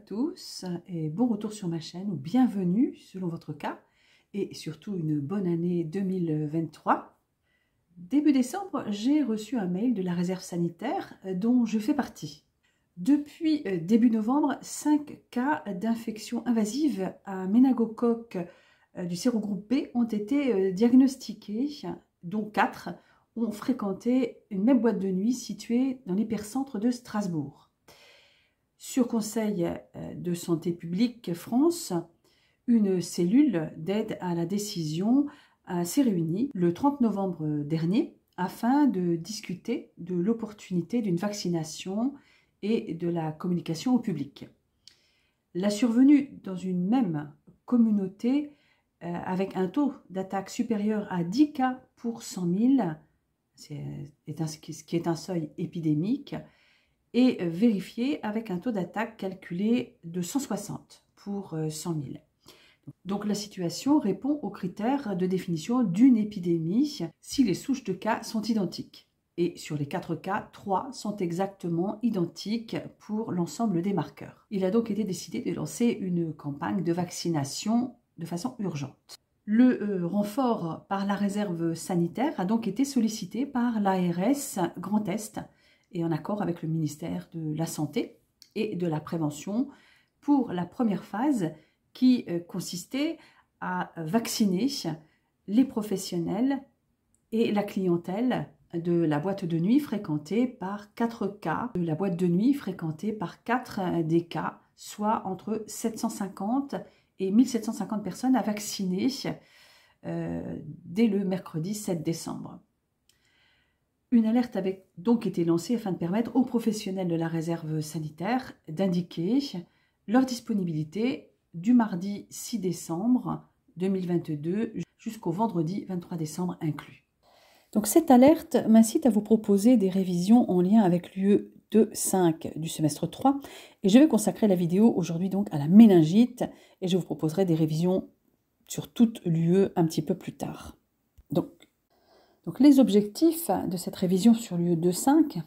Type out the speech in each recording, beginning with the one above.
tous et bon retour sur ma chaîne ou bienvenue selon votre cas et surtout une bonne année 2023. Début décembre, j'ai reçu un mail de la réserve sanitaire dont je fais partie. Depuis début novembre, 5 cas d'infection invasive à méningocoque du sérogroupe B ont été diagnostiqués, dont 4 ont fréquenté une même boîte de nuit située dans l'hypercentre de Strasbourg. Sur conseil de Santé publique France, une cellule d'aide à la décision s'est réunie le 30 novembre dernier afin de discuter de l'opportunité d'une vaccination et de la communication au public. La survenue dans une même communauté avec un taux d'attaque supérieur à 10 cas pour 100 000, ce qui est un seuil épidémique, et vérifié avec un taux d'attaque calculé de 160 pour 100 000. Donc la situation répond aux critères de définition d'une épidémie si les souches de cas sont identiques. Et sur les 4 cas, 3 sont exactement identiques pour l'ensemble des marqueurs. Il a donc été décidé de lancer une campagne de vaccination de façon urgente. Le renfort par la réserve sanitaire a donc été sollicité par l'ARS Grand Est et en accord avec le ministère de la Santé et de la Prévention pour la première phase qui consistait à vacciner les professionnels et la clientèle de la boîte de nuit fréquentée par 4 cas, de la boîte de nuit fréquentée par 4 des cas, soit entre 750 et 1750 personnes à vacciner dès le mercredi 7 décembre. Une alerte avait donc été lancée afin de permettre aux professionnels de la réserve sanitaire d'indiquer leur disponibilité du mardi 6 décembre 2022 jusqu'au vendredi 23 décembre inclus. Donc cette alerte m'incite à vous proposer des révisions en lien avec l'UE 2-5 du semestre 3 et je vais consacrer la vidéo aujourd'hui donc à la méningite et je vous proposerai des révisions sur toute l'UE un petit peu plus tard. Donc les objectifs de cette révision sur l'UE 2-5,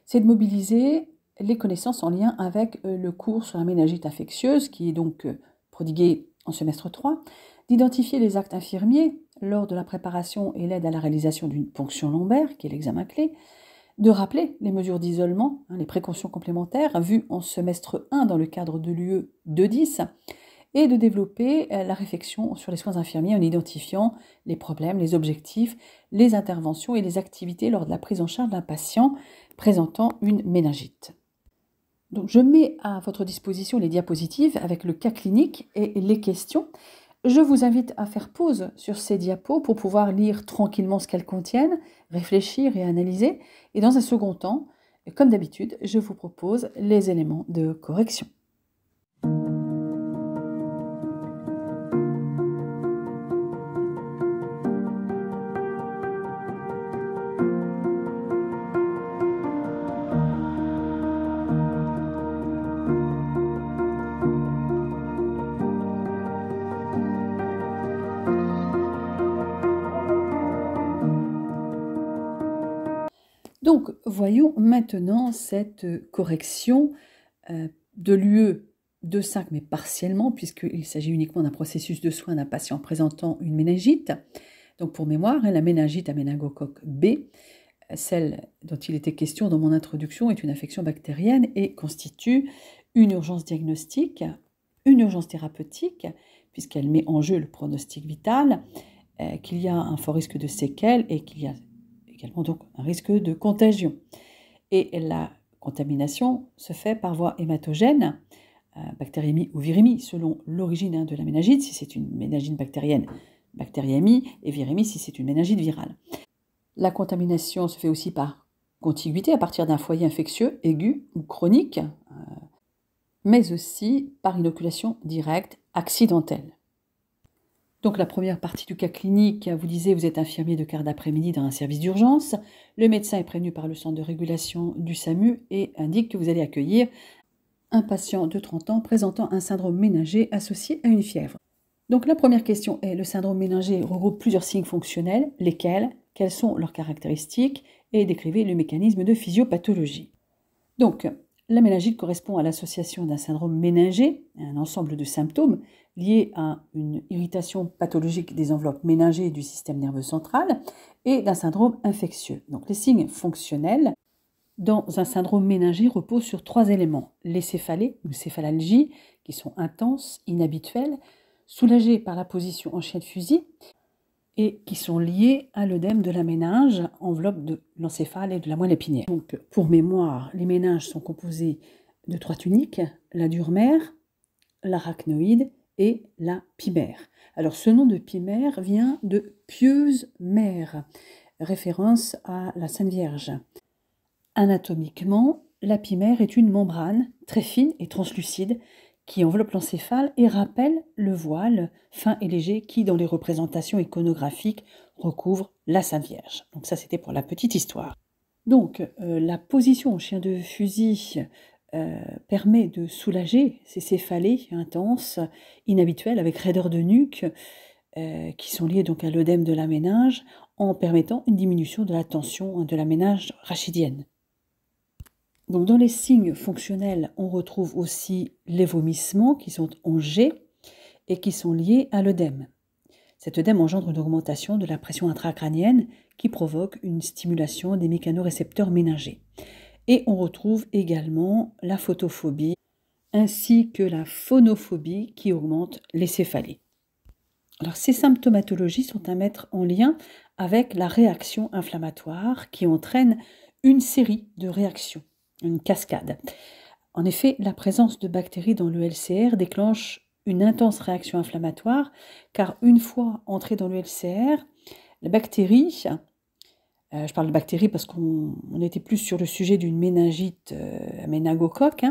c'est de mobiliser les connaissances en lien avec le cours sur la méningite infectieuse qui est donc prodigué en semestre 3, d'identifier les actes infirmiers lors de la préparation et l'aide à la réalisation d'une ponction lombaire, qui est l'examen clé, de rappeler les mesures d'isolement, les précautions complémentaires vues en semestre 1 dans le cadre de l'UE 2-10, et de développer la réflexion sur les soins infirmiers en identifiant les problèmes, les objectifs, les interventions et les activités lors de la prise en charge d'un patient présentant une méningite. Donc, je mets à votre disposition les diapositives avec le cas clinique et les questions. Je vous invite à faire pause sur ces diapos pour pouvoir lire tranquillement ce qu'elles contiennent, réfléchir et analyser. Et dans un second temps, comme d'habitude, je vous propose les éléments de correction. Donc, voyons maintenant cette correction de l'UE 2-5, mais partiellement, puisqu'il s'agit uniquement d'un processus de soins d'un patient présentant une méningite. Donc, pour mémoire, la méningite à méningocoque B, celle dont il était question dans mon introduction, est une infection bactérienne et constitue une urgence diagnostique, une urgence thérapeutique, puisqu'elle met en jeu le pronostic vital, qu'il y a un fort risque de séquelles et qu'il y a également donc un risque de contagion. Et la contamination se fait par voie hématogène, bactériémie ou virémie, selon l'origine de la méningite, si c'est une méningite bactérienne, bactériémie, et virémie si c'est une méningite virale. La contamination se fait aussi par contiguïté à partir d'un foyer infectieux aigu ou chronique, mais aussi par inoculation directe accidentelle. Donc la première partie du cas clinique, vous disiez vous êtes infirmier de quart d'après-midi dans un service d'urgence. Le médecin est prévenu par le centre de régulation du SAMU et indique que vous allez accueillir un patient de 30 ans présentant un syndrome méningé associé à une fièvre. Donc la première question est, le syndrome méningé regroupe plusieurs signes fonctionnels, lesquels, quelles sont leurs caractéristiques et décrivez le mécanisme de physiopathologie. Donc La méningite correspond à l'association d'un syndrome méningé, un ensemble de symptômes liés à une irritation pathologique des enveloppes méningées et du système nerveux central et d'un syndrome infectieux. Donc les signes fonctionnels dans un syndrome méningé reposent sur 3 éléments. Les céphalées ou céphalalgies qui sont intenses, inhabituelles, soulagées par la position en chien de fusil et qui sont liées à l'œdème de la méninge, enveloppe de l'encéphale et de la moelle épinière. Donc, pour mémoire, les méninges sont composés de 3 tuniques, la dure mère, l'arachnoïde et la pimère. Alors, ce nom de pimère vient de pieuse mère, référence à la Sainte Vierge. Anatomiquement, la pimère est une membrane très fine et translucide qui enveloppe l'encéphale et rappelle le voile fin et léger qui, dans les représentations iconographiques, recouvre la Sainte Vierge. Donc ça, c'était pour la petite histoire. Donc, la position au chien de fusil permet de soulager ces céphalées intenses, inhabituelles, avec raideur de nuque, qui sont liées donc à l'œdème de la méninge, en permettant une diminution de la tension de la méninge rachidienne. Donc dans les signes fonctionnels, on retrouve aussi les vomissements qui sont en G et qui sont liés à l'œdème. Cet œdème engendre une augmentation de la pression intracrânienne qui provoque une stimulation des mécanorécepteurs méningés. Et on retrouve également la photophobie ainsi que la phonophobie qui augmente les céphalées. Alors ces symptomatologies sont à mettre en lien avec la réaction inflammatoire qui entraîne une série de réactions, une cascade. En effet, la présence de bactéries dans le LCR déclenche une intense réaction inflammatoire, car une fois entrée dans le LCR, la bactérie, je parle de bactéries parce qu'on était plus sur le sujet d'une méningite à méningocoque,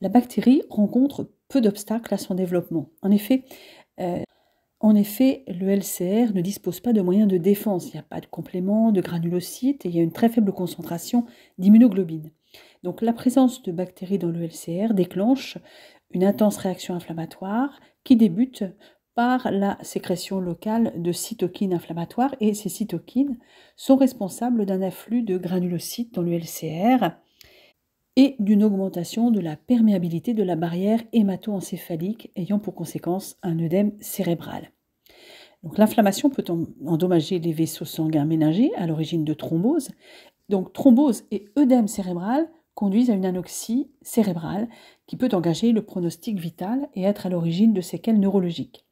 la bactérie rencontre peu d'obstacles à son développement. En effet, le LCR ne dispose pas de moyens de défense. Il n'y a pas de complément, de granulocytes et il y a une très faible concentration d'immunoglobine. Donc la présence de bactéries dans le LCR déclenche une intense réaction inflammatoire qui débute par la sécrétion locale de cytokines inflammatoires et ces cytokines sont responsables d'un afflux de granulocytes dans le LCR et d'une augmentation de la perméabilité de la barrière hémato-encéphalique ayant pour conséquence un œdème cérébral. Donc l'inflammation peut endommager les vaisseaux sanguins méningés à l'origine de thromboses. Donc thrombose et œdème cérébral conduisent à une anoxie cérébrale qui peut engager le pronostic vital et être à l'origine de séquelles neurologiques.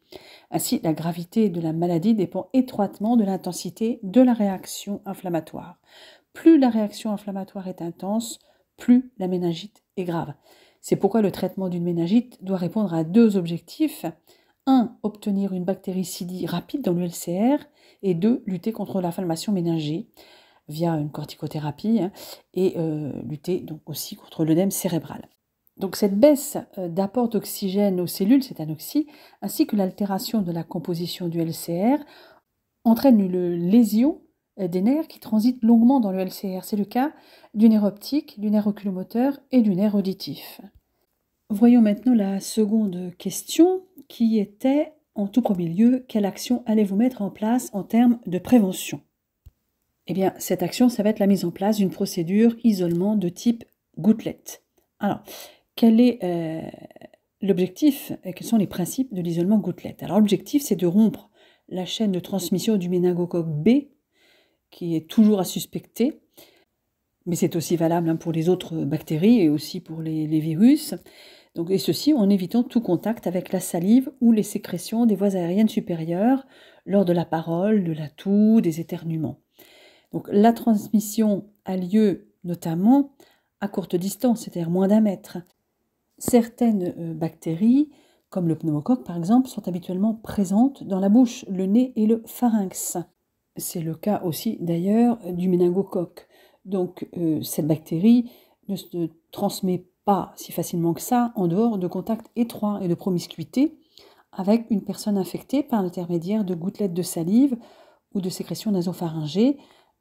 Ainsi, la gravité de la maladie dépend étroitement de l'intensité de la réaction inflammatoire. Plus la réaction inflammatoire est intense, plus la méningite est grave. C'est pourquoi le traitement d'une méningite doit répondre à 2 objectifs. 1. Obtenir une bactéricide rapide dans le LCR et 2. Lutter contre l'inflammation méningée via une corticothérapie et lutter donc aussi contre l'œdème cérébral. Donc cette baisse d'apport d'oxygène aux cellules, cette anoxie, ainsi que l'altération de la composition du LCR entraîne une lésion des nerfs qui transitent longuement dans le LCR. C'est le cas du nerf optique, du nerf oculomoteur et du nerf auditif. Voyons maintenant la seconde question qui était, en tout premier lieu, quelle action allez-vous mettre en place en termes de prévention ? Eh bien, cette action, ça va être la mise en place d'une procédure isolement de type gouttelette. Alors, quel est l'objectif et quels sont les principes de l'isolement gouttelette ? Alors, l'objectif, c'est de rompre la chaîne de transmission du méningocoque B, qui est toujours à suspecter, mais c'est aussi valable pour les autres bactéries et aussi pour les virus. Donc, et ceci en évitant tout contact avec la salive ou les sécrétions des voies aériennes supérieures lors de la parole, de la toux, des éternuements. Donc, la transmission a lieu notamment à courte distance, c'est-à-dire moins d'1 mètre. Certaines bactéries, comme le pneumocoque par exemple, sont habituellement présentes dans la bouche, le nez et le pharynx. C'est le cas aussi d'ailleurs du méningocoque. Donc cette bactérie ne se transmet pas si facilement que ça en dehors de contacts étroits et de promiscuité avec une personne infectée par l'intermédiaire de gouttelettes de salive ou de sécrétions nasopharyngées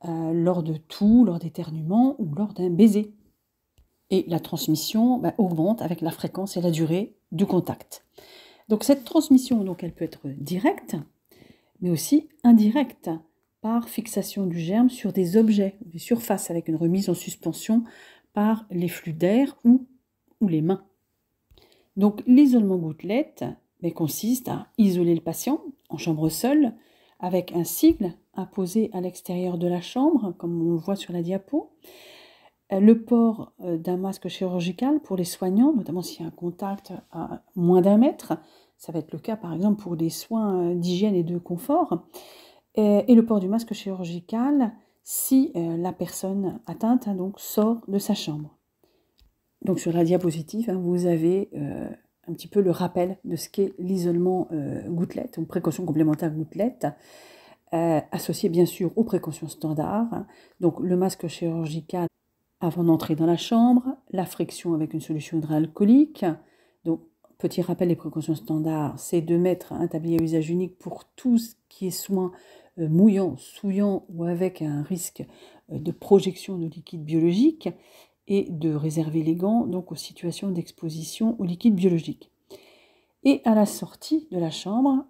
lors de toux, lors d'éternuements ou lors d'un baiser. Et la transmission augmente avec la fréquence et la durée du contact. Donc cette transmission, donc, elle peut être directe, mais aussi indirecte, par fixation du germe sur des objets, des surfaces, avec une remise en suspension par les flux d'air ou ou les mains. Donc l'isolement gouttelette consiste à isoler le patient en chambre seule avec un sigle apposé à l'extérieur de la chambre, comme on le voit sur la diapo. Le port d'un masque chirurgical pour les soignants, notamment s'il y a un contact à moins d'1 mètre. Ça va être le cas par exemple pour des soins d'hygiène et de confort. Et le port du masque chirurgical si la personne atteinte donc sort de sa chambre. Donc sur la diapositive, vous avez un petit peu le rappel de ce qu'est l'isolement gouttelette, ou précaution complémentaire gouttelette, associé bien sûr aux précautions standards. Donc le masque chirurgical avant d'entrer dans la chambre, la friction avec une solution hydroalcoolique. Donc petit rappel des précautions standards, c'est de mettre un tablier à usage unique pour tout ce qui est soins mouillant, souillant ou avec un risque de projection de liquide biologique, et de réserver les gants donc aux situations d'exposition au liquide biologique. Et à la sortie de la chambre,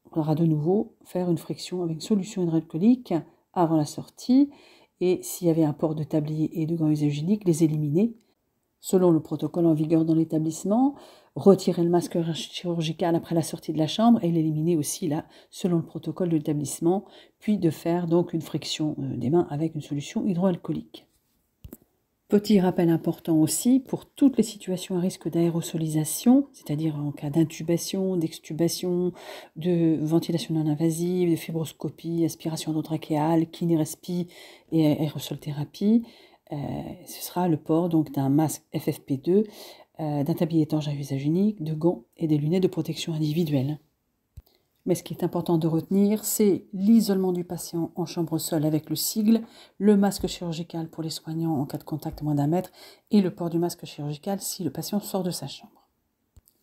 on faudra de nouveau faire une friction avec une solution hydroalcoolique avant la sortie, et s'il y avait un port de tablier et de gants à usage unique, les éliminer selon le protocole en vigueur dans l'établissement, retirer le masque chirurgical après la sortie de la chambre et l'éliminer aussi là selon le protocole de l'établissement, puis de faire donc une friction des mains avec une solution hydroalcoolique. Petit rappel important aussi pour toutes les situations à risque d'aérosolisation, c'est-à-dire en cas d'intubation, d'extubation, de ventilation non invasive, de fibroscopie, aspiration endotrachéale, kinérespi et aérosolthérapie. Ce sera le port donc d'un masque FFP2, d'un tablier étanche à usage unique, de gants et des lunettes de protection individuelle. Mais ce qui est important de retenir, c'est l'isolement du patient en chambre seule avec le sigle, le masque chirurgical pour les soignants en cas de contact moins d'1 mètre et le port du masque chirurgical si le patient sort de sa chambre.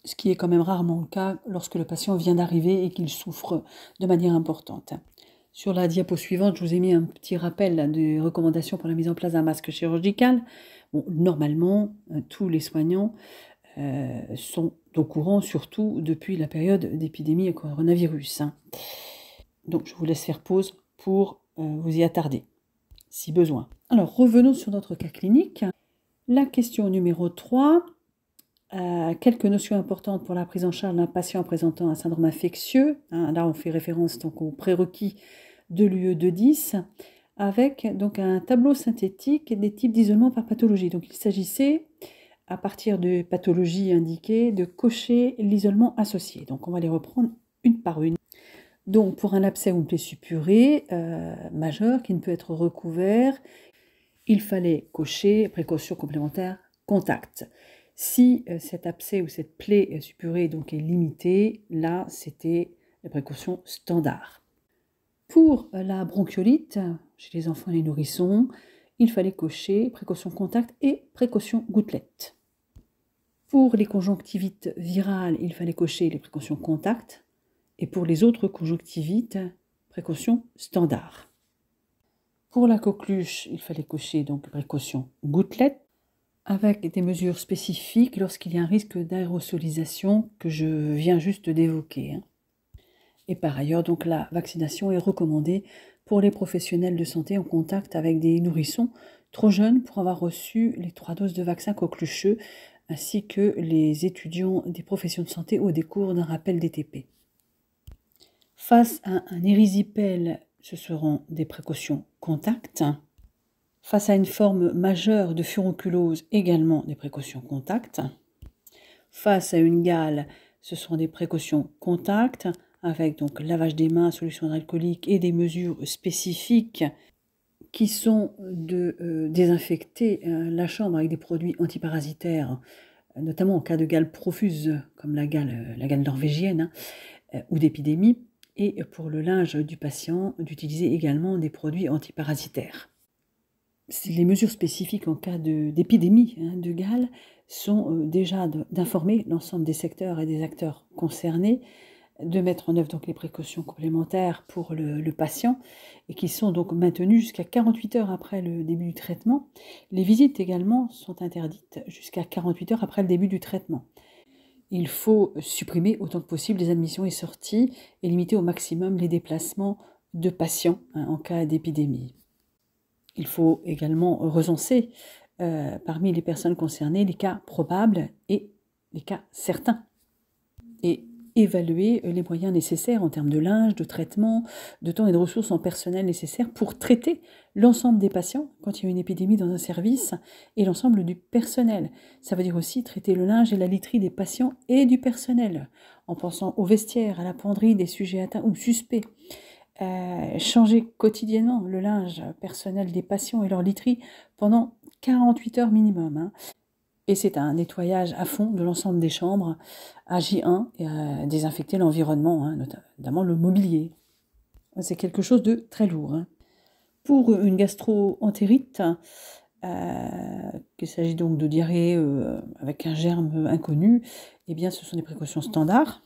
Ce qui est quand même rarement le cas lorsque le patient vient d'arriver et qu'il souffre de manière importante. Sur la diapo suivante, je vous ai mis un petit rappel de recommandations pour la mise en place d'un masque chirurgical. Bon, normalement, tous les soignants sont au courant, surtout depuis la période d'épidémie au coronavirus. Donc je vous laisse faire pause pour vous y attarder, si besoin. Alors revenons sur notre cas clinique. La question numéro 3, quelques notions importantes pour la prise en charge d'un patient présentant un syndrome infectieux. Là on fait référence donc aux prérequis de l'UE 210, avec donc un tableau synthétique des types d'isolement par pathologie. Donc il s'agissait, à partir de pathologies indiquées, de cocher l'isolement associé. Donc on va les reprendre une par une. Donc pour un abcès ou une plaie suppurée majeur qui ne peut être recouvert, il fallait cocher précaution complémentaire contact. Si cet abcès ou cette plaie suppurée donc est limitée, là c'était la précaution standard. Pour la bronchiolite, chez les enfants et les nourrissons, il fallait cocher précaution contact et précaution gouttelette. Pour les conjonctivites virales, il fallait cocher les précautions contact. Et pour les autres conjonctivites, précaution standard. Pour la coqueluche, il fallait cocher donc précaution gouttelette, avec des mesures spécifiques lorsqu'il y a un risque d'aérosolisation que je viens juste d'évoquer. Et par ailleurs, donc la vaccination est recommandée pour les professionnels de santé en contact avec des nourrissons trop jeunes pour avoir reçu les 3 doses de vaccin coquelucheux, ainsi que les étudiants des professions de santé au décours d'un rappel DTP. Face à un érysipèle, ce seront des précautions contact. Face à une forme majeure de furonculose, également des précautions contact. Face à une gale, ce seront des précautions contact, avec donc lavage des mains, solution alcoolique et des mesures spécifiques qui sont de désinfecter la chambre avec des produits antiparasitaires, notamment en cas de gale profuse, comme la gale norvégienne, ou d'épidémie, et pour le linge du patient, d'utiliser également des produits antiparasitaires. Les mesures spécifiques en cas d'épidémie de gale sont déjà d'informer l'ensemble des secteurs et des acteurs concernés, de mettre en œuvre donc les précautions complémentaires pour le patient et qui sont donc maintenues jusqu'à 48 heures après le début du traitement. Les visites également sont interdites jusqu'à 48 heures après le début du traitement. Il faut supprimer autant que possible les admissions et sorties et limiter au maximum les déplacements de patients en cas d'épidémie. Il faut également recenser parmi les personnes concernées les cas probables et les cas certains. Et évaluer les moyens nécessaires en termes de linge, de traitement, de temps et de ressources en personnel nécessaires pour traiter l'ensemble des patients quand il y a une épidémie dans un service et l'ensemble du personnel. Ça veut dire aussi traiter le linge et la literie des patients et du personnel, en pensant au vestiaire, à la penderie des sujets atteints ou suspects. Changer quotidiennement le linge personnel des patients et leur literie pendant 48 heures minimum. Et c'est un nettoyage à fond de l'ensemble des chambres à J1 et à désinfecter l'environnement, notamment le mobilier. C'est quelque chose de très lourd. Pour une gastro-entérite, qu'il s'agit donc de diarrhée avec un germe inconnu, eh bien ce sont des précautions standards.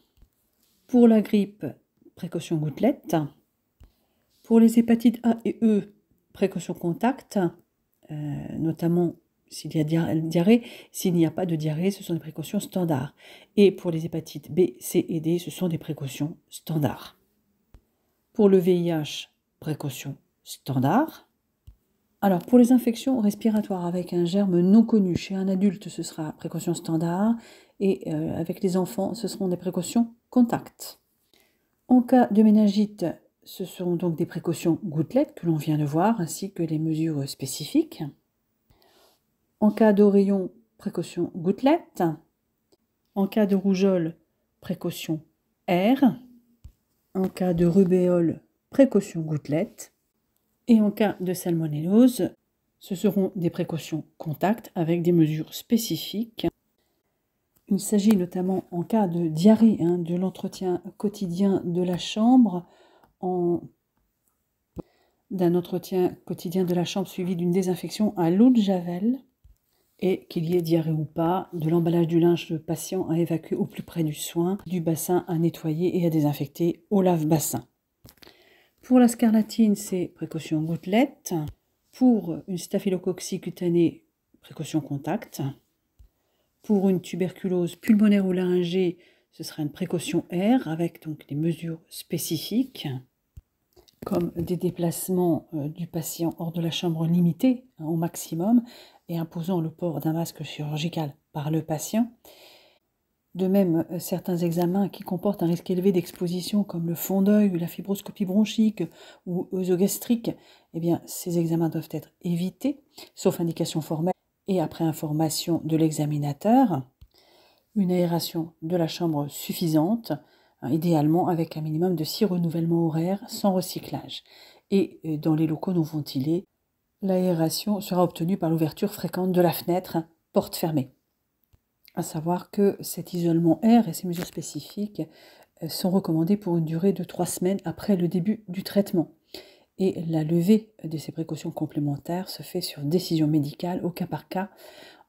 Pour la grippe, précaution gouttelette. Pour les hépatites A et E, précaution contact, notamment s'il y a diarrhée. S'il n'y a pas de diarrhée, ce sont des précautions standards. Et pour les hépatites B, C et D, ce sont des précautions standards. Pour le VIH, précaution standard. Alors, pour les infections respiratoires avec un germe non connu chez un adulte, ce sera précaution standard. Et avec les enfants, ce seront des précautions contact. En cas de méningite, ce sont donc des précautions gouttelettes que l'on vient de voir, ainsi que les mesures spécifiques. En cas d'oreillon, précaution gouttelette. En cas de rougeole, précaution R. En cas de rubéole, précaution gouttelette. Et en cas de salmonellose, ce seront des précautions contact avec des mesures spécifiques. Il s'agit notamment en cas de diarrhée, de l'entretien quotidien de la chambre, d'un entretien quotidien de la chambre suivi d'une désinfection à l'eau de javel, et qu'il y ait diarrhée ou pas, de l'emballage du linge de patient à évacuer au plus près du soin, du bassin à nettoyer et à désinfecter au lave-bassin. Pour la scarlatine, c'est précaution gouttelette. Pour une staphylococcie cutanée, précaution contact. Pour une tuberculose pulmonaire ou laryngée, ce sera une précaution R avec donc des mesures spécifiques, comme des déplacements du patient hors de la chambre limités au maximum et imposant le port d'un masque chirurgical par le patient. De même, certains examens qui comportent un risque élevé d'exposition, comme le fond d'œil, la fibroscopie bronchique ou œsogastrique, eh bien, ces examens doivent être évités, sauf indication formelle et après information de l'examinateur. Une aération de la chambre suffisante, idéalement avec un minimum de 6 renouvellements horaires sans recyclage. Et dans les locaux non ventilés, l'aération sera obtenue par l'ouverture fréquente de la fenêtre, porte fermée. À savoir que cet isolement air et ces mesures spécifiques sont recommandées pour une durée de 3 semaines après le début du traitement. Et la levée de ces précautions complémentaires se fait sur décision médicale au cas par cas,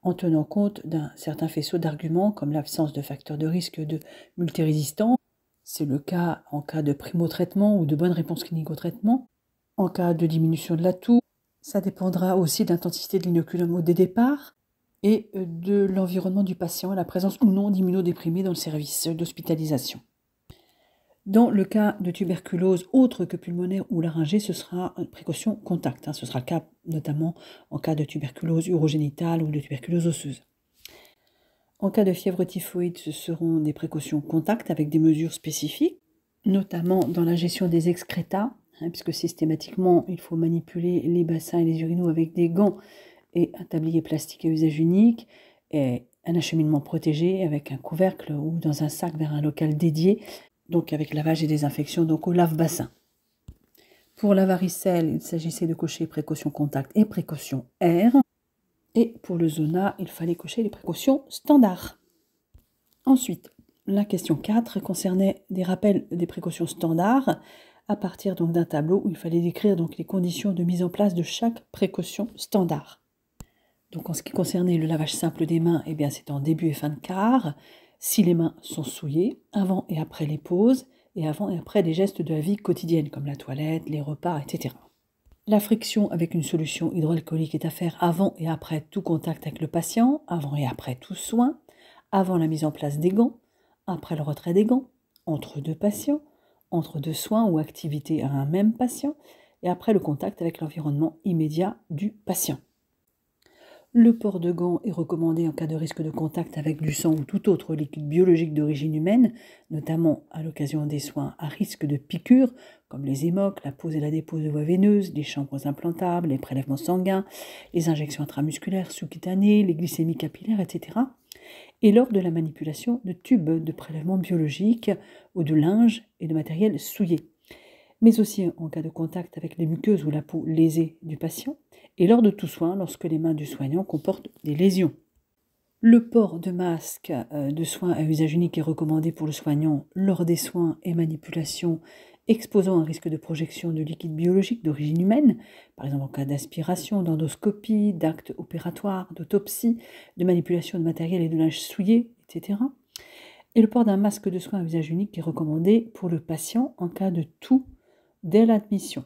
en tenant compte d'un certain faisceau d'arguments comme l'absence de facteurs de risque de multirésistance. C'est le cas en cas de primo-traitement ou de bonne réponse clinique au traitement. En cas de diminution de la toux, ça dépendra aussi de l'intensité de l'inoculum au départ et de l'environnement du patient, la présence ou non d'immunodéprimés dans le service d'hospitalisation. Dans le cas de tuberculose autre que pulmonaire ou laryngée, ce sera une précaution contact. Ce sera le cas notamment en cas de tuberculose urogénitale ou de tuberculose osseuse. En cas de fièvre typhoïde, ce seront des précautions contact avec des mesures spécifiques, notamment dans la gestion des excrétas, puisque systématiquement il faut manipuler les bassins et les urinaux avec des gants et un tablier plastique à usage unique, et un acheminement protégé avec un couvercle ou dans un sac vers un local dédié, donc avec lavage et désinfection donc au lave-bassin. Pour la varicelle, il s'agissait de cocher précaution contact et précaution R. Et pour le zona, il fallait cocher les précautions standards. Ensuite, la question 4 concernait des rappels des précautions standards à partir donc d'un tableau où il fallait décrire donc les conditions de mise en place de chaque précaution standard. Donc en ce qui concernait le lavage simple des mains, eh bien c'est en début et fin de quart, si les mains sont souillées, avant et après les pauses, et avant et après des gestes de la vie quotidienne, comme la toilette, les repas, etc. La friction avec une solution hydroalcoolique est à faire avant et après tout contact avec le patient, avant et après tout soin, avant la mise en place des gants, après le retrait des gants, entre deux patients, entre deux soins ou activités à un même patient, et après le contact avec l'environnement immédiat du patient. Le port de gants est recommandé en cas de risque de contact avec du sang ou tout autre liquide biologique d'origine humaine, notamment à l'occasion des soins à risque de piqûres, comme les émocs, la pose et la dépose de voies veineuses, les chambres implantables, les prélèvements sanguins, les injections intramusculaires sous-cutanées, les glycémies capillaires, etc. Et lors de la manipulation de tubes de prélèvement biologique ou de linge et de matériel souillé, mais aussi en cas de contact avec les muqueuses ou la peau lésée du patient, et lors de tout soin lorsque les mains du soignant comportent des lésions. Le port de masque de soins à usage unique est recommandé pour le soignant lors des soins et manipulations exposant un risque de projection de liquide biologique d'origine humaine, par exemple en cas d'aspiration, d'endoscopie, d'actes opératoires, d'autopsie, de manipulation de matériel et de linge souillé, etc. Et le port d'un masque de soins à usage unique est recommandé pour le patient en cas de toux dès l'admission.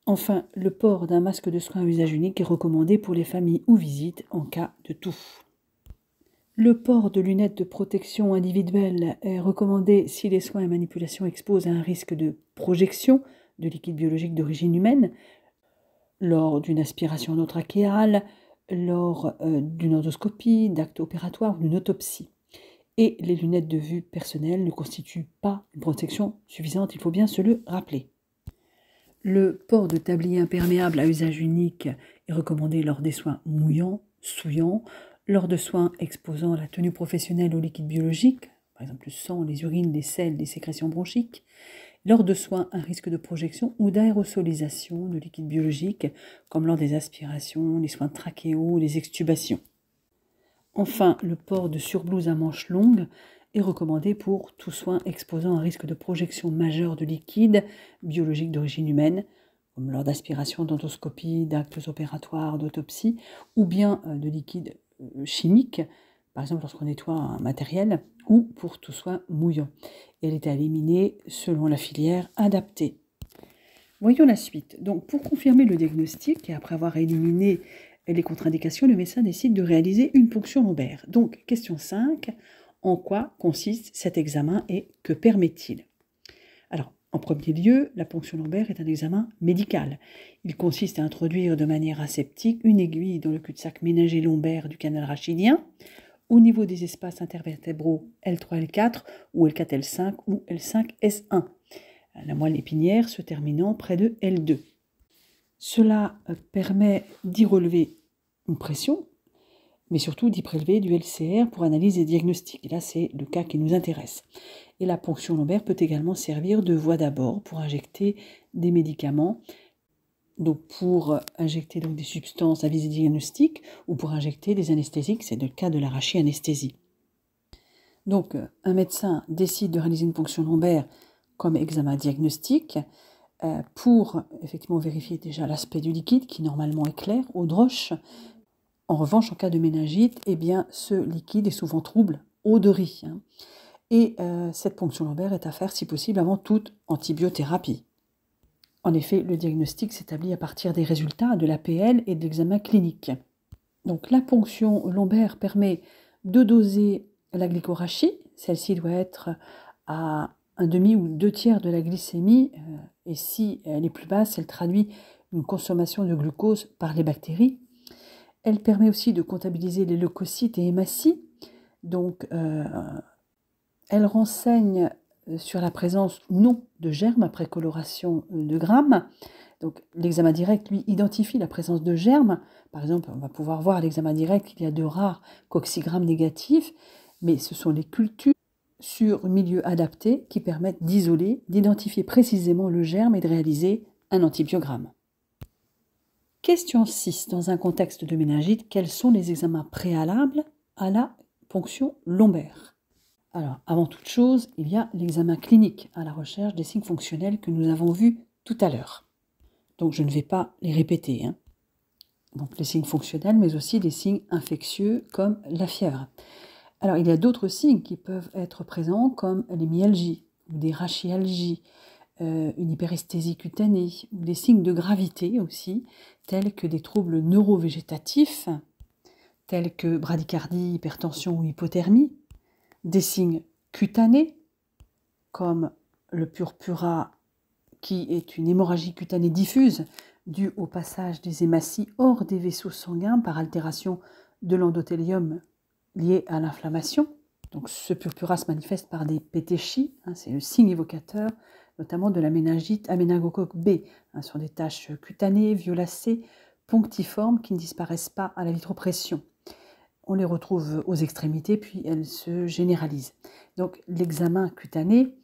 Enfin, le port d'un masque de soins à usage unique est recommandé pour les familles ou visites en cas de toux. Le port de lunettes de protection individuelle est recommandé si les soins et manipulations exposent à un risque de projection de liquide biologique d'origine humaine, lors d'une aspiration endotrachéale, lors d'une endoscopie, d'actes opératoires ou d'une autopsie. Et les lunettes de vue personnelle ne constituent pas une protection suffisante, il faut bien se le rappeler. Le port de tablier imperméable à usage unique est recommandé lors des soins mouillants, souillants, lors de soins exposant la tenue professionnelle au liquide biologique, par exemple le sang, les urines, les selles, les sécrétions bronchiques, lors de soins à risque de projection ou d'aérosolisation de liquide biologique, comme lors des aspirations, les soins trachéaux, les extubations. Enfin, le port de surblouse à manches longues est recommandé pour tout soin exposant un risque de projection majeure de liquide biologique d'origine humaine, comme lors d'aspiration, d'endoscopie, d'actes opératoires, d'autopsie, ou bien de liquide chimique, par exemple lorsqu'on nettoie un matériel, ou pour tout soin mouillant. Elle est à éliminer selon la filière adaptée. Voyons la suite. Donc, pour confirmer le diagnostic et après avoir éliminé les contre-indications, le médecin décide de réaliser une ponction lombaire. Donc, question 5. En quoi consiste cet examen et que permet-il? Alors, en premier lieu, la ponction lombaire est un examen médical. Il consiste à introduire de manière aseptique une aiguille dans le cul-de-sac méningé lombaire du canal rachidien, au niveau des espaces intervertébraux L3, L4 ou L4, L5 ou L5, S1. La moelle épinière se terminant près de L2. Cela permet d'y relever une pression, mais surtout d'y prélever du LCR pour analyse et diagnostic. Et là, c'est le cas qui nous intéresse. Et la ponction lombaire peut également servir de voie d'abord pour injecter des médicaments, donc pour injecter des substances à visée diagnostique ou pour injecter des anesthésiques, c'est le cas de la rachianesthésie. Donc, un médecin décide de réaliser une ponction lombaire comme examen diagnostique pour effectivement vérifier déjà l'aspect du liquide qui normalement est clair, eau de roche. En revanche, en cas de méningite, eh bien, ce liquide est souvent trouble, eau de riz. Et cette ponction lombaire est à faire si possible avant toute antibiothérapie. En effet, le diagnostic s'établit à partir des résultats de l'APL et de l'examen clinique. Donc la ponction lombaire permet de doser la glycorachie. Celle-ci doit être à un demi ou 2/3 de la glycémie, et si elle est plus basse, elle traduit une consommation de glucose par les bactéries. Elle permet aussi de comptabiliser les leucocytes et hématies. Donc, elle renseigne sur la présence ou non de germes après coloration de grammes. Donc, l'examen direct, lui, identifie la présence de germes. Par exemple, on va pouvoir voir à l'examen direct qu'il y a de rares coccygrammes négatifs, mais ce sont les cultures sur milieu adapté qui permettent d'isoler, d'identifier précisément le germe et de réaliser un antibiogramme. Question 6. Dans un contexte de méningite, quels sont les examens préalables à la ponction lombaire? Alors, avant toute chose, il y a l'examen clinique à la recherche des signes fonctionnels que nous avons vus tout à l'heure. Donc, je ne vais pas les répéter. Donc, les signes fonctionnels, mais aussi des signes infectieux comme la fièvre. Alors, il y a d'autres signes qui peuvent être présents comme les myalgies ou des rachialgies, une hyperesthésie cutanée, ou des signes de gravité aussi, tels que des troubles neurovégétatifs, tels que bradycardie, hypertension ou hypothermie, des signes cutanés, comme le purpura qui est une hémorragie cutanée diffuse due au passage des hématies hors des vaisseaux sanguins par altération de l'endothélium lié à l'inflammation. Donc ce purpura se manifeste par des pétéchies, c'est le signe évocateur notamment de la méningite à méningocoque B. Ce sont des taches cutanées, violacées, ponctiformes qui ne disparaissent pas à la vitropression. On les retrouve aux extrémités, puis elles se généralisent. Donc l'examen cutané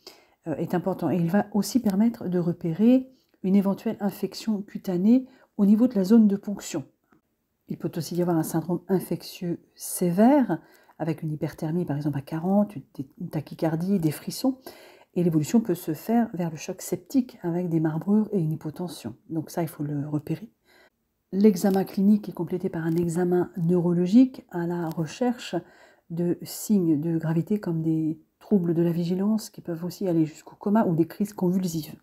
est important et il va aussi permettre de repérer une éventuelle infection cutanée au niveau de la zone de ponction. Il peut aussi y avoir un syndrome infectieux sévère avec une hyperthermie par exemple à 40, une tachycardie, des frissons, et l'évolution peut se faire vers le choc septique avec des marbrures et une hypotension. Donc ça, il faut le repérer. L'examen clinique est complété par un examen neurologique à la recherche de signes de gravité comme des troubles de la vigilance qui peuvent aussi aller jusqu'au coma ou des crises convulsives.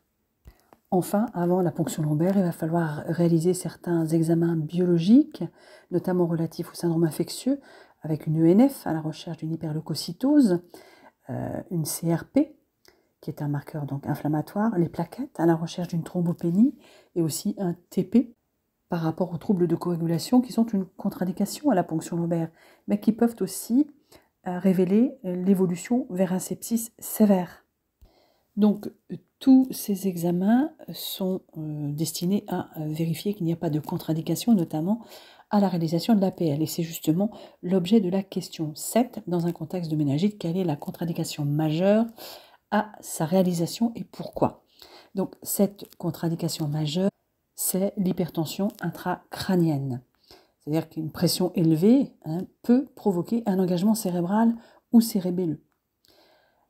Enfin, avant la ponction lombaire, il va falloir réaliser certains examens biologiques, notamment relatifs au syndrome infectieux, avec une ENF à la recherche d'une hyperleucocytose, une CRP, qui est un marqueur donc inflammatoire, les plaquettes à la recherche d'une thrombopénie et aussi un TP par rapport aux troubles de coagulation qui sont une contre-indication à la ponction lombaire, mais qui peuvent aussi révéler l'évolution vers un sepsis sévère. Donc tous ces examens sont destinés à vérifier qu'il n'y a pas de contre-indication, notamment à la réalisation de l'APL. Et c'est justement l'objet de la question 7 dans un contexte de méningite. Quelle est la contre-indication majeure à sa réalisation et pourquoi? Donc cette contre-indication majeure, c'est l'hypertension intracrânienne. C'est-à-dire qu'une pression élevée peut provoquer un engagement cérébral ou cérébelleux.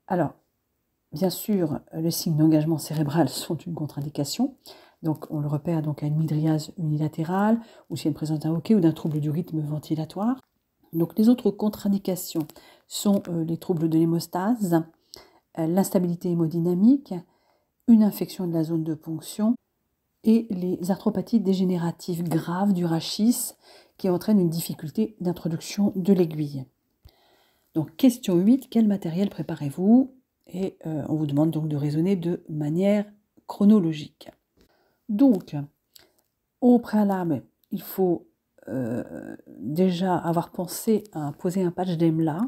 Alors, bien sûr, les signes d'engagement cérébral sont une contre-indication. Donc on le repère donc à une mydriase unilatérale, ou s'il y a une présence d'un hoquet ou d'un trouble du rythme ventilatoire. Donc les autres contre-indications sont les troubles de l'hémostase, l'instabilité hémodynamique, une infection de la zone de ponction et les arthropathies dégénératives graves du rachis qui entraînent une difficulté d'introduction de l'aiguille. Donc question 8, quel matériel préparez-vous? Et on vous demande donc de raisonner de manière chronologique. Donc, au préalable, il faut déjà avoir pensé à poser un patch d'EMLA,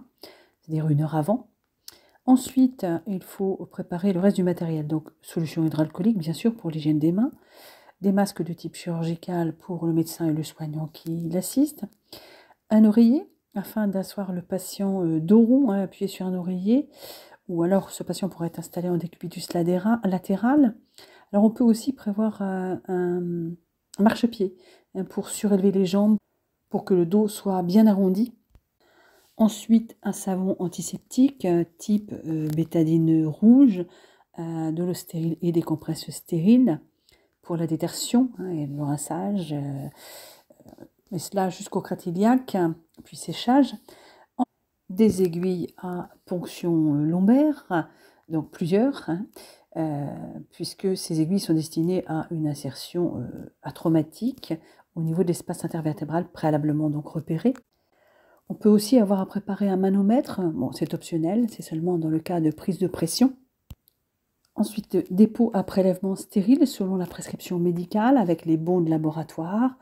c'est-à-dire 1 heure avant. Ensuite, il faut préparer le reste du matériel, donc solution hydroalcoolique bien sûr pour l'hygiène des mains, des masques de type chirurgical pour le médecin et le soignant qui l'assiste, un oreiller afin d'asseoir le patient dos rond, appuyé sur un oreiller, ou alors ce patient pourrait être installé en décubitus latéral. Alors on peut aussi prévoir un marchepied pour surélever les jambes pour que le dos soit bien arrondi. Ensuite, un savon antiseptique type bétadine rouge, de l'eau stérile et des compresses stériles pour la détertion et le rinçage, mais cela jusqu'au cratiliaque, puis séchage. Des aiguilles à ponction lombaire, donc plusieurs, puisque ces aiguilles sont destinées à une insertion atraumatique au niveau de l'espace intervertébral préalablement donc repéré. On peut aussi avoir à préparer un manomètre, bon c'est optionnel, c'est seulement dans le cas de prise de pression. Ensuite, dépôt à prélèvement stérile selon la prescription médicale avec les bons de laboratoire.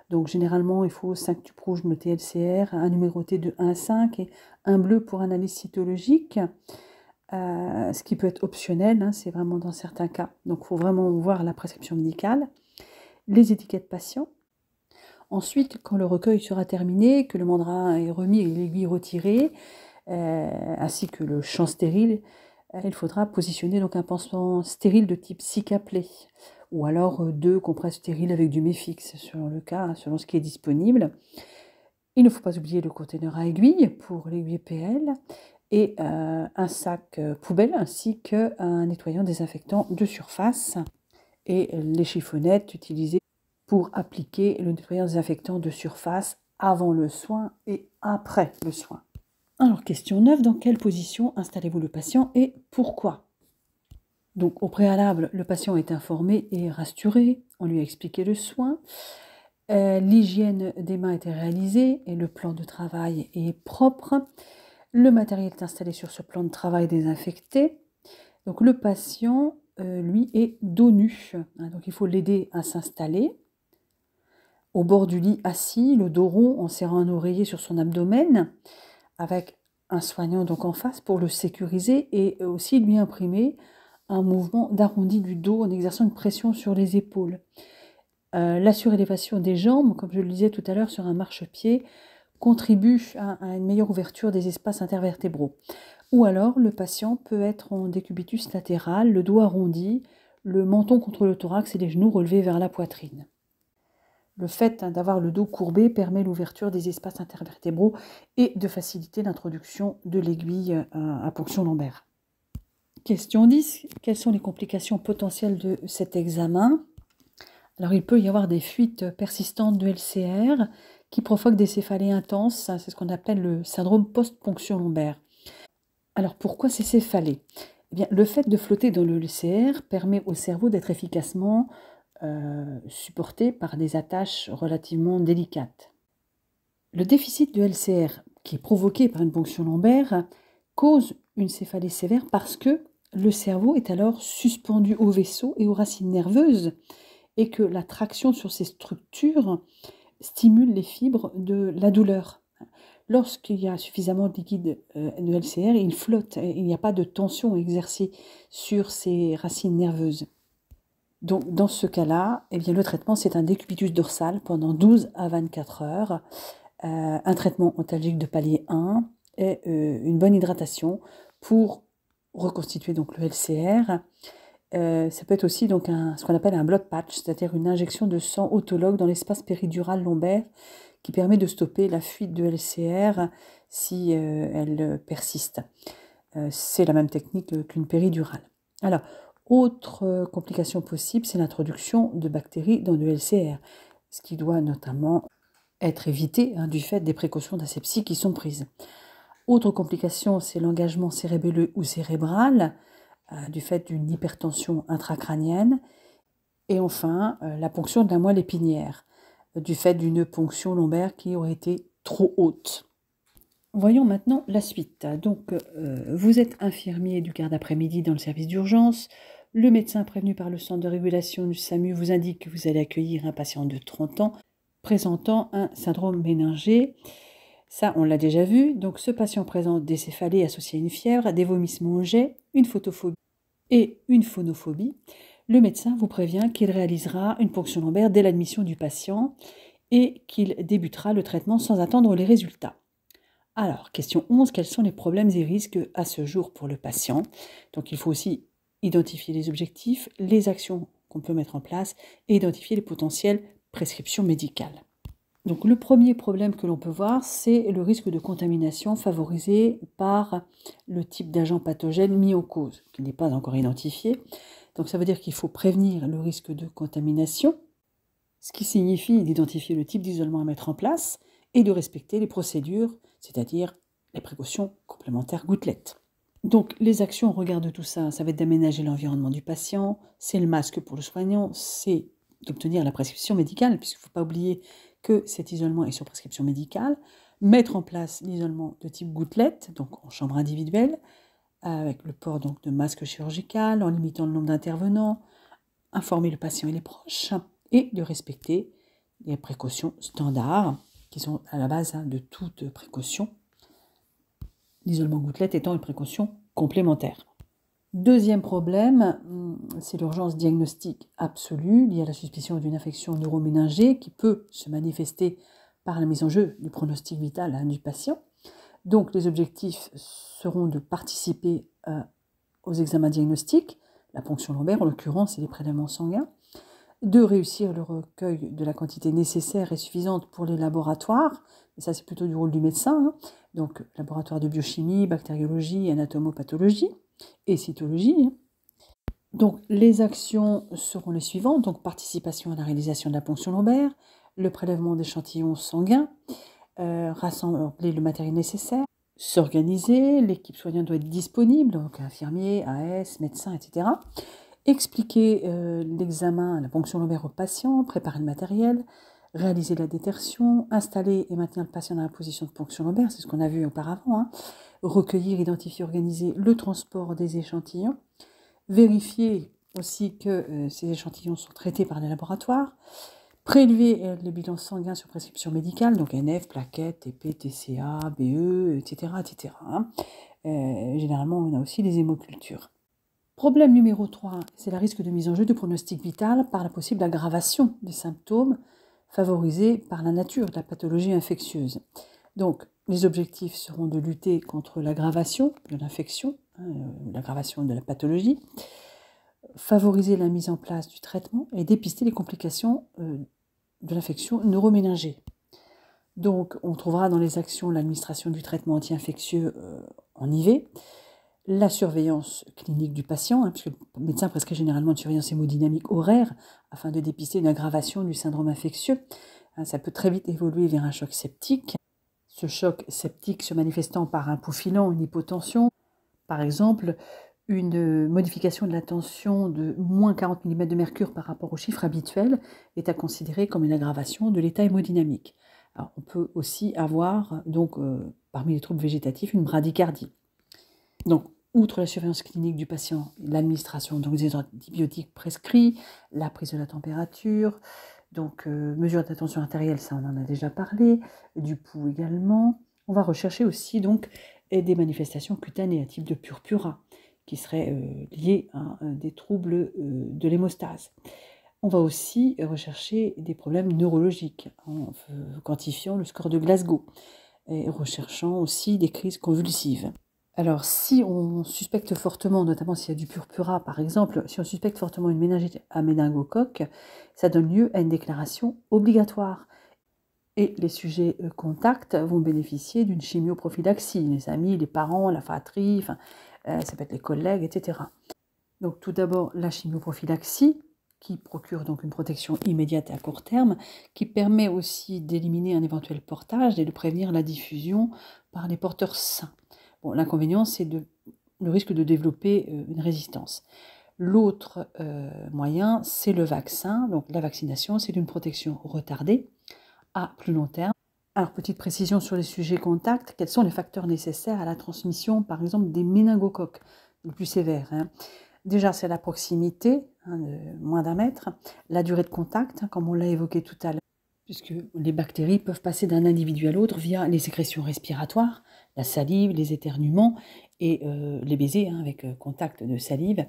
Donc généralement, il faut 5 tubes rouges notés LCR, un numéroté de 1 à 5 et un bleu pour analyse cytologique, ce qui peut être optionnel, c'est vraiment dans certains cas. Donc il faut vraiment voir la prescription médicale, les étiquettes patients. Ensuite, quand le recueil sera terminé, que le mandrin est remis et l'aiguille retirée, ainsi que le champ stérile, il faudra positionner donc un pansement stérile de type cicaplé, ou alors 2 compresses stériles avec du Méfix, selon le cas, selon ce qui est disponible. Il ne faut pas oublier le conteneur à aiguille pour l'aiguille PL, et un sac poubelle, ainsi qu'un nettoyant désinfectant de surface, et les chiffonnettes utilisées pour appliquer le nettoyant désinfectant de surface avant le soin et après le soin. Alors, question 9, dans quelle position installez-vous le patient et pourquoi? Donc, au préalable, le patient est informé et rassuré, on lui a expliqué le soin, l'hygiène des mains a été réalisée et le plan de travail est propre, le matériel est installé sur ce plan de travail désinfecté, Donc le patient, lui, est dos nu. Donc il faut l'aider à s'installer. Au bord du lit assis, le dos rond en serrant un oreiller sur son abdomen, avec un soignant donc en face pour le sécuriser et aussi lui imprimer un mouvement d'arrondi du dos en exerçant une pression sur les épaules. La surélévation des jambes, comme je le disais tout à l'heure sur un marchepied, contribue à une meilleure ouverture des espaces intervertébraux. Ou alors, le patient peut être en décubitus latéral, le dos arrondi, le menton contre le thorax et les genoux relevés vers la poitrine. Le fait d'avoir le dos courbé permet l'ouverture des espaces intervertébraux et de faciliter l'introduction de l'aiguille à ponction lombaire. Question 10. Quelles sont les complications potentielles de cet examen? Alors, il peut y avoir des fuites persistantes de LCR qui provoquent des céphalées intenses. C'est ce qu'on appelle le syndrome post-ponction lombaire. Alors, pourquoi ces céphalées? Eh bien, le fait de flotter dans le LCR permet au cerveau d'être efficacement supporté par des attaches relativement délicates. Le déficit de LCR, qui est provoqué par une ponction lombaire, cause une céphalée sévère parce que le cerveau est alors suspendu au vaisseau et aux racines nerveuses et que la traction sur ces structures stimule les fibres de la douleur. Lorsqu'il y a suffisamment de liquide de LCR, il flotte, il n'y a pas de tension exercée sur ces racines nerveuses. Donc, dans ce cas-là, eh bien, le traitement, c'est un décubitus dorsal pendant 12 à 24 heures, un traitement antalgique de palier 1 et une bonne hydratation pour reconstituer donc, le LCR. Ça peut être aussi donc, ce qu'on appelle un blood patch, c'est-à-dire une injection de sang autologue dans l'espace péridural lombaire qui permet de stopper la fuite de LCR si elle persiste. C'est la même technique qu'une péridurale. Alors, autre complication possible, c'est l'introduction de bactéries dans le LCR, ce qui doit notamment être évité du fait des précautions d'asepsie qui sont prises. Autre complication, c'est l'engagement cérébelleux ou cérébral du fait d'une hypertension intracrânienne. Et enfin, la ponction de la moelle épinière du fait d'une ponction lombaire qui aurait été trop haute. Voyons maintenant la suite. Donc, vous êtes infirmier du quart d'après-midi dans le service d'urgence. Le médecin prévenu par le centre de régulation du SAMU vous indique que vous allez accueillir un patient de 30 ans présentant un syndrome méningé. Ça, on l'a déjà vu. Donc, ce patient présente des céphalées associées à une fièvre, des vomissements au jet, une photophobie et une phonophobie. Le médecin vous prévient qu'il réalisera une ponction lombaire dès l'admission du patient et qu'il débutera le traitement sans attendre les résultats. Alors, question 11, quels sont les problèmes et risques à ce jour pour le patient? Donc, il faut aussi identifier les objectifs, les actions qu'on peut mettre en place et identifier les potentielles prescriptions médicales. Donc, le premier problème que l'on peut voir, c'est le risque de contamination favorisé par le type d'agent pathogène mis en cause, qui n'est pas encore identifié. Donc, ça veut dire qu'il faut prévenir le risque de contamination, ce qui signifie d'identifier le type d'isolement à mettre en place et de respecter les procédures, c'est-à-dire les précautions complémentaires gouttelettes. Donc, les actions au regard de tout ça, ça va être d'aménager l'environnement du patient, c'est le masque pour le soignant, c'est d'obtenir la prescription médicale, puisqu'il ne faut pas oublier que cet isolement est sur prescription médicale, mettre en place l'isolement de type gouttelette, donc en chambre individuelle, avec le port donc, de masque chirurgical, en limitant le nombre d'intervenants, informer le patient et les proches, et de respecter les précautions standards, qui sont à la base de toute précaution, l'isolement gouttelette étant une précaution complémentaire. Deuxième problème, c'est l'urgence diagnostique absolue liée à la suspicion d'une infection neuroméningée qui peut se manifester par la mise en jeu du pronostic vital du patient. Donc les objectifs seront de participer aux examens diagnostiques, la ponction lombaire en l'occurrence et les prélèvements sanguins, de réussir le recueil de la quantité nécessaire et suffisante pour les laboratoires, mais ça c'est plutôt du rôle du médecin, donc laboratoire de biochimie, bactériologie, anatomopathologie et cytologie. Donc les actions seront les suivantes, donc participation à la réalisation de la ponction lombaire, le prélèvement d'échantillons sanguins, rassembler le matériel nécessaire, s'organiser, l'équipe soignante doit être disponible, donc infirmier, AS, médecin, etc. Expliquer l'examen, la ponction lombaire au patient, préparer le matériel, réaliser la détertion, installer et maintenir le patient dans la position de ponction lombaire, c'est ce qu'on a vu auparavant, recueillir, identifier, organiser le transport des échantillons, Vérifier aussi que ces échantillons sont traités par les laboratoires. Prélever le bilan sanguin sur prescription médicale, donc NF, plaquettes, TP, TCA, BE, etc. etc. Généralement, on a aussi des hémocultures. Problème numéro 3, c'est le risque de mise en jeu du pronostic vital par la possible aggravation des symptômes favorisés par la nature de la pathologie infectieuse. Donc, les objectifs seront de lutter contre l'aggravation de l'infection, l'aggravation de la pathologie, favoriser la mise en place du traitement et dépister les complications de l'infection neuroméningée. Donc, on trouvera dans les actions l'administration du traitement anti-infectieux en IV, la surveillance clinique du patient, puisque le médecin prescrit généralement une surveillance hémodynamique horaire afin de dépister une aggravation du syndrome infectieux. Ça peut très vite évoluer vers un choc septique. Ce choc septique se manifestant par un pouls filant, une hypotension, par exemple, une modification de la tension de moins 40 mm de mercure par rapport au chiffre habituel est à considérer comme une aggravation de l'état hémodynamique. Alors, on peut aussi avoir, donc, parmi les troubles végétatifs, une bradycardie. Donc, outre la surveillance clinique du patient, l'administration des antibiotiques prescrits, la prise de la température, donc mesure de tension artérielle, ça on en a déjà parlé, du pouls également. On va rechercher aussi donc des manifestations cutanées à type de purpura qui seraient liées à des troubles de l'hémostase. On va aussi rechercher des problèmes neurologiques en quantifiant le score de Glasgow et recherchant aussi des crises convulsives. Alors, si on suspecte fortement, notamment s'il y a du purpura par exemple, si on suspecte fortement une méningite à méningocoque, ça donne lieu à une déclaration obligatoire. Et les sujets contacts vont bénéficier d'une chimioprophylaxie, les amis, les parents, la fratrie, ça peut être les collègues, etc. Donc tout d'abord la chimioprophylaxie, qui procure donc une protection immédiate et à court terme, qui permet aussi d'éliminer un éventuel portage et de prévenir la diffusion par les porteurs sains. Bon, l'inconvénient, c'est le risque de développer une résistance. L'autre moyen, c'est le vaccin. Donc la vaccination, c'est une protection retardée à plus long terme. Alors, petite précision sur les sujets contacts, quels sont les facteurs nécessaires à la transmission, par exemple, des méningocoques, les plus sévères. Déjà, c'est la proximité, de moins d'1 mètre, la durée de contact, comme on l'a évoqué tout à l'heure, puisque les bactéries peuvent passer d'un individu à l'autre via les sécrétions respiratoires, la salive, les éternuements et les baisers avec contact de salive.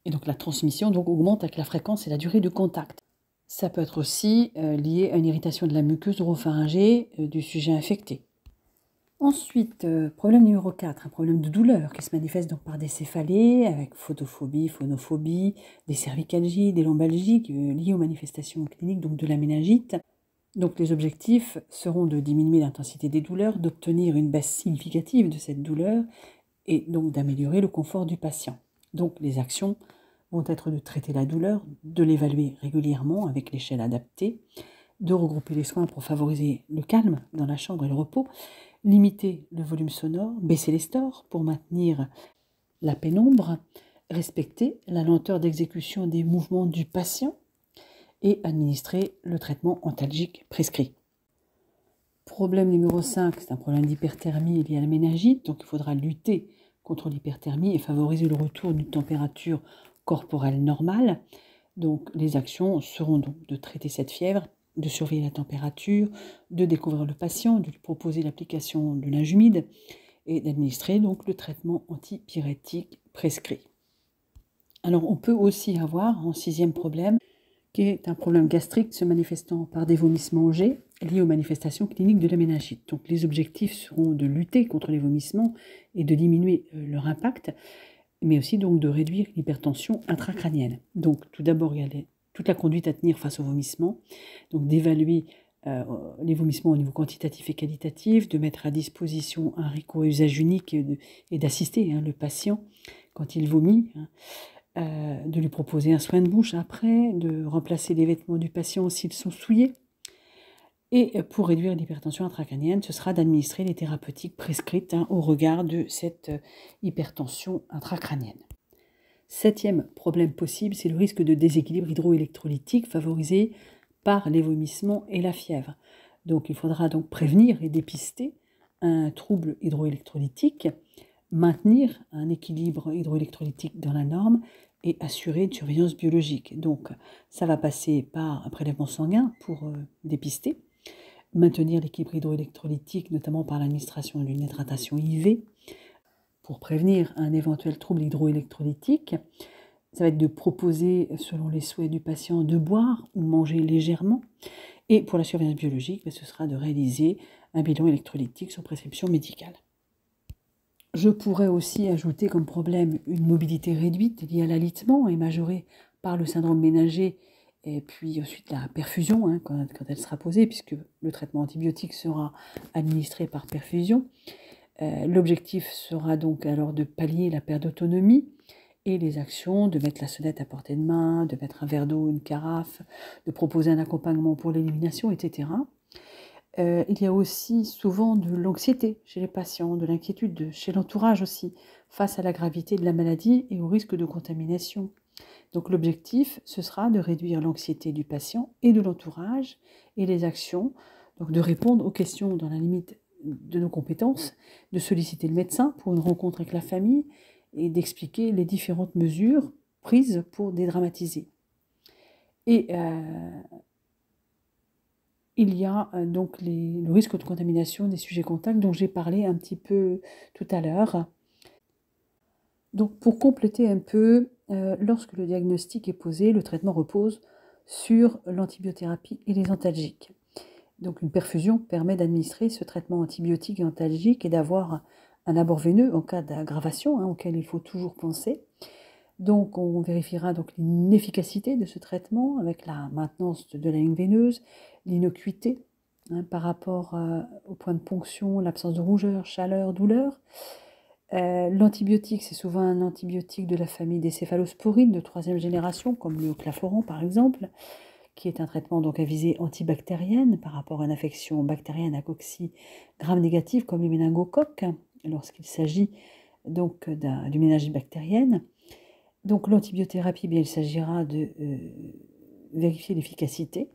Et donc la transmission augmente avec la fréquence et la durée de contact. Ça peut être aussi lié à une irritation de la muqueuse oropharyngée du sujet infecté. Ensuite, problème numéro 4, un problème de douleur qui se manifeste donc par des céphalées avec photophobie, phonophobie, des cervicalgies, des lombalgies liées aux manifestations cliniques donc de la méningite. Donc les objectifs seront de diminuer l'intensité des douleurs, d'obtenir une baisse significative de cette douleur et donc d'améliorer le confort du patient. Donc les actions vont être de traiter la douleur, de l'évaluer régulièrement avec l'échelle adaptée, de regrouper les soins pour favoriser le calme dans la chambre et le repos, limiter le volume sonore, baisser les stores pour maintenir la pénombre, respecter la lenteur d'exécution des mouvements du patient et administrer le traitement antalgique prescrit. Problème numéro 5, c'est un problème d'hyperthermie lié à la méningite, donc il faudra lutter contre l'hyperthermie et favoriser le retour d'une température corporelle normale. Donc les actions seront donc de traiter cette fièvre, de surveiller la température, de découvrir le patient, de lui proposer l'application de linge humide et d'administrer donc le traitement antipyrétique prescrit. Alors on peut aussi avoir un 6e problème qui est un problème gastrique se manifestant par des vomissements G liés aux manifestations cliniques de la méningite. Donc les objectifs seront de lutter contre les vomissements et de diminuer leur impact, mais aussi donc de réduire l'hypertension intracrânienne. Donc tout d'abord, il y a toute la conduite à tenir face aux vomissements, donc d'évaluer les vomissements au niveau quantitatif et qualitatif, de mettre à disposition un RICO à usage unique et d'assister le patient quand il vomit, de lui proposer un soin de bouche après, de remplacer les vêtements du patient s'ils sont souillés. Et pour réduire l'hypertension intracrânienne, ce sera d'administrer les thérapeutiques prescrites au regard de cette hypertension intracrânienne. 7e problème possible, c'est le risque de déséquilibre hydroélectrolytique favorisé par les vomissements et la fièvre. Donc il faudra donc prévenir et dépister un trouble hydroélectrolytique, maintenir un équilibre hydroélectrolytique dans la norme et assurer une surveillance biologique. Donc, ça va passer par un prélèvement sanguin pour dépister, maintenir l'équilibre hydroélectrolytique, notamment par l'administration d'une hydratation IV, pour prévenir un éventuel trouble hydroélectrolytique. Ça va être de proposer, selon les souhaits du patient, de boire ou manger légèrement. Et pour la surveillance biologique, ce sera de réaliser un bilan électrolytique sur prescription médicale. Je pourrais aussi ajouter comme problème une mobilité réduite liée à l'alitement et majorée par le syndrome ménager, et puis ensuite la perfusion quand elle sera posée, puisque le traitement antibiotique sera administré par perfusion. L'objectif sera donc alors de pallier la perte d'autonomie et les actions, de mettre la sonnette à portée de main, de mettre un verre d'eau, une carafe, de proposer un accompagnement pour l'élimination, etc. Il y a aussi souvent de l'anxiété chez les patients, de l'inquiétude chez l'entourage aussi, face à la gravité de la maladie et au risque de contamination. Donc l'objectif, ce sera de réduire l'anxiété du patient et de l'entourage et les actions, donc de répondre aux questions dans la limite de nos compétences, de solliciter le médecin pour une rencontre avec la famille et d'expliquer les différentes mesures prises pour dédramatiser. Et il y a donc le risque de contamination des sujets contacts dont j'ai parlé un petit peu tout à l'heure. Donc pour compléter un peu, lorsque le diagnostic est posé, le traitement repose sur l'antibiothérapie et les antalgiques. Donc une perfusion permet d'administrer ce traitement antibiotique et antalgique et d'avoir un abord veineux en cas d'aggravation, auquel il faut toujours penser. Donc on vérifiera donc l'inefficacité de ce traitement avec la maintenance de la ligne veineuse, l'innocuité par rapport au point de ponction, l'absence de rougeur, chaleur, douleur. L'antibiotique, c'est souvent un antibiotique de la famille des céphalosporines de 3e génération, comme le claforan par exemple, qui est un traitement donc à visée antibactérienne par rapport à une infection bactérienne à cocci gram négative comme les méningocoques, lorsqu'il s'agit donc d'une méningite bactérienne. Donc l'antibiothérapie, il s'agira de vérifier l'efficacité.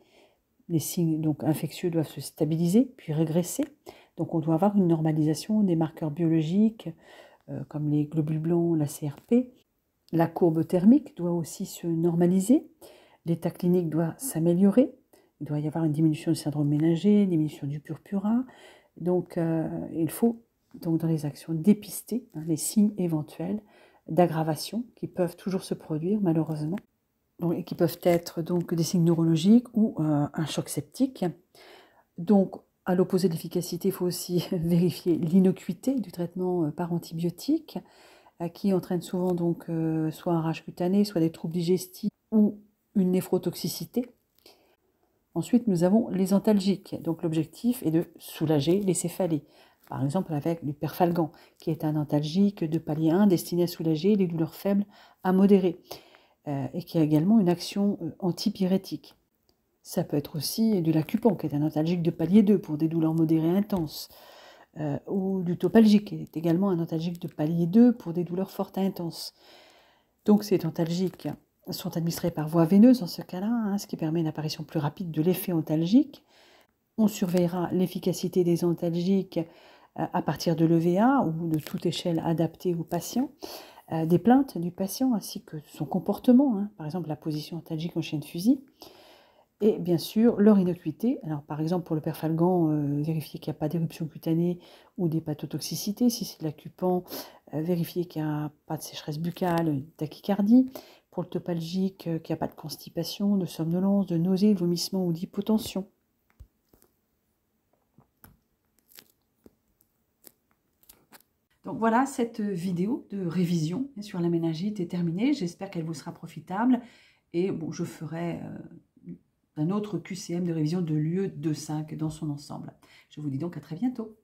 Les signes donc infectieux doivent se stabiliser puis régresser. Donc on doit avoir une normalisation des marqueurs biologiques comme les globules blancs, la CRP. La courbe thermique doit aussi se normaliser. L'état clinique doit s'améliorer. Il doit y avoir une diminution du syndrome ménager, une diminution du purpura. Donc il faut donc dans les actions dépister les signes éventuels d'aggravation qui peuvent toujours se produire malheureusement, et qui peuvent être donc des signes neurologiques ou un choc septique. Donc à l'opposé de l'efficacité, il faut aussi vérifier l'innocuité du traitement par antibiotique, qui entraîne souvent donc soit un rage cutané, soit des troubles digestifs ou une néphrotoxicité. Ensuite, nous avons les antalgiques. Donc l'objectif est de soulager les céphalées. Par exemple avec du perfalgan, qui est un antalgique de palier 1 destiné à soulager les douleurs faibles à modérées, et qui a également une action antipyrétique. Ça peut être aussi du lacupan, qui est un antalgique de palier 2 pour des douleurs modérées intenses, ou du topalgique, qui est également un antalgique de palier 2 pour des douleurs fortes et intenses. Donc ces antalgiques sont administrés par voie veineuse dans ce cas-là, ce qui permet une apparition plus rapide de l'effet antalgique. On surveillera l'efficacité des antalgiques à partir de l'EVA ou de toute échelle adaptée au patient, des plaintes du patient ainsi que son comportement, par exemple la position antalgique en chien de fusil, et bien sûr leur innocuité. Alors par exemple pour le perfalgan, vérifier qu'il n'y a pas d'éruption cutanée ou d'hépatotoxicité. Si c'est de l'acupan, vérifier qu'il n'y a pas de sécheresse buccale, tachycardie. Pour le topalgique, qu'il n'y a pas de constipation, de somnolence, de nausées, de vomissements ou d'hypotension. Donc voilà, cette vidéo de révision sur la méningite est terminée. J'espère qu'elle vous sera profitable. Et bon, je ferai un autre QCM de révision de l'UE 2.5 dans son ensemble. Je vous dis donc à très bientôt.